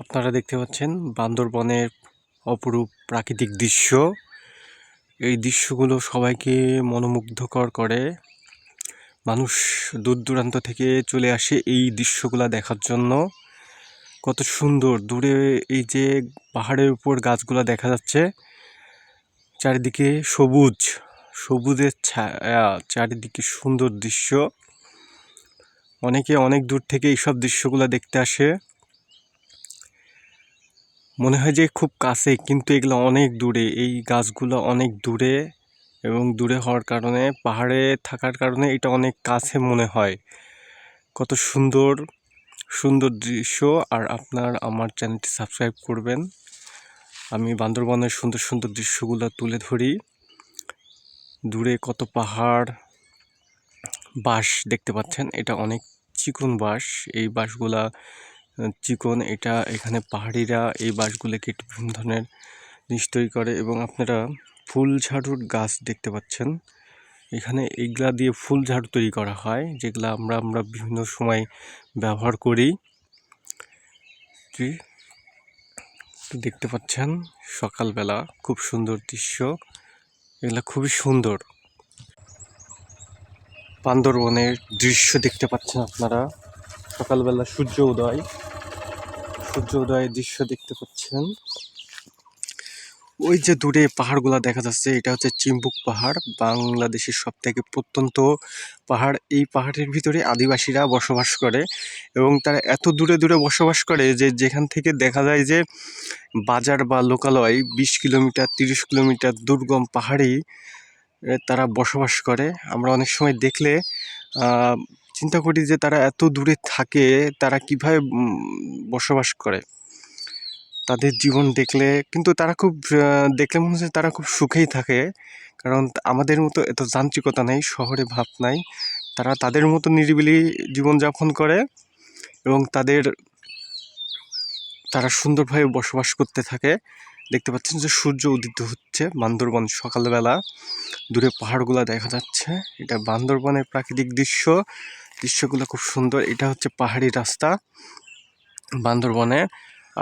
আপনারা দেখতে পাচ্ছেন বান্দরবনের অপরূপ প্রাকৃতিক দৃশ্য। এই দৃশ্যগুলো সবাইকে মনোমুগ্ধকর করে। মানুষ দূর দূরান্ত থেকে চলে আসে এই দৃশ্যগুলো দেখার জন্য। কত সুন্দর দূরে এই যে পাহাড়ের উপর গাছগুলা দেখা যাচ্ছে, চারিদিকে সবুজ, সবুজের ছায়া, চারিদিকে সুন্দর দৃশ্য। অনেকে অনেক দূর থেকে এইসব দৃশ্যগুলো দেখতে আসে। মনে হয় যে খুব কাছে, কিন্তু এগুলো অনেক দূরে। এই গাছগুলো অনেক দূরে, এবং দূরে হওয়ার কারণে, পাহাড়ে থাকার কারণে এটা অনেক কাছে মনে হয়। কত সুন্দর সুন্দর দৃশ্য। আর আপনার আমার চ্যানেলটি সাবস্ক্রাইব করবেন। আমি বান্দরবনের সুন্দর সুন্দর দৃশ্যগুলো তুলে ধরি। দূরে কত পাহাড়, বাঁশ দেখতে পাচ্ছেন, এটা অনেক চিকন বাঁশ। এই বাঁশগুলা চিকন, এটা এখানে পাহাড়িরা এই বাঁশগুলো কেটে বিভিন্ন ধরনের জিনিস তৈরি করে। এবং আপনারা ফুল ঝাড়ুর গাছ দেখতে পাচ্ছেন, এখানে এইগুলা দিয়ে ফুল ঝাড়ু তৈরি করা হয়, যেগুলা আমরা বিভিন্ন সময় ব্যবহার করি। দেখতে পাচ্ছেন সকালবেলা খুব সুন্দর দৃশ্য, এগুলা খুবই সুন্দর। বান্দরবনের দৃশ্য দেখতে পাচ্ছেন আপনারা, সকালবেলা সূর্য উদয়ের দৃশ্য দেখতে পাচ্ছেন। ওই যে দূরে পাহাড়গুলা দেখা যাচ্ছে, এটা হচ্ছে চিম্বুক পাহাড়, বাংলাদেশের সব থেকে প্রত্যন্ত পাহাড়। এই পাহাড়ের ভিতরে আদিবাসীরা বসবাস করে, এবং তারা এত দূরে দূরে বসবাস করে যে যেখান থেকে দেখা যায় যে বাজার বা লোকালয় 20 কিলোমিটার 30 কিলোমিটার দুর্গম পাহাড়েই তারা বসবাস করে। আমরা অনেক সময় দেখলে চিন্তা করি যে তারা এত দূরে থাকে, তারা কিভাবে বসবাস করে। তাদের জীবন দেখলে কিন্তু তারা খুব দেখলে মনে হচ্ছে তারা খুব সুখেই থাকে, কারণ আমাদের মতো এত যান্ত্রিকতা নেই, শহরে ভাব নাই। তারা তাদের মতো নিরিবিলি জীবনযাপন করে, এবং তারা সুন্দরভাবে বসবাস করতে থাকে। দেখতে পাচ্ছেন যে সূর্য উদিত হচ্ছে বান্দরবন সকালবেলা, দূরে পাহাড়গুলা দেখা যাচ্ছে। এটা বান্দরবনের প্রাকৃতিক দৃশ্যগুলো খুব সুন্দর। এটা হচ্ছে পাহাড়ি রাস্তা বান্দরবনে।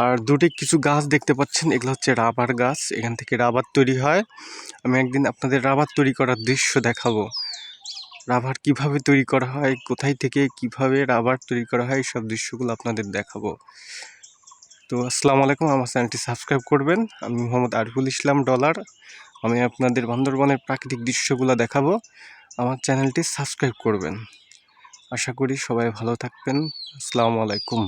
আর দূরে কিছু গাছ দেখতে পাচ্ছেন, এগুলো হচ্ছে রাবার গাছ, এখান থেকে রাবার তৈরি হয়। আমি একদিন আপনাদের রাবার তৈরি করার দৃশ্য দেখাবো। রাবার কিভাবে তৈরি করা হয়, কোথায় থেকে কিভাবে রাবার তৈরি করা হয়, সব দৃশ্যগুলো আপনাদের দেখাবো। তো আসসালামু আলাইকুম, আমার চ্যানেলটি সাবস্ক্রাইব করবেন। আমি মোহাম্মদ আরিফুল ইসলাম ডলার। আমি আপনাদের বান্দরবনের প্রাকৃতিক দৃশ্যগুলো দেখাবো, আমার চ্যানেলটি সাবস্ক্রাইব করবেন। আশা করি সবাই ভালো থাকবেন। আসসালামু আলাইকুম।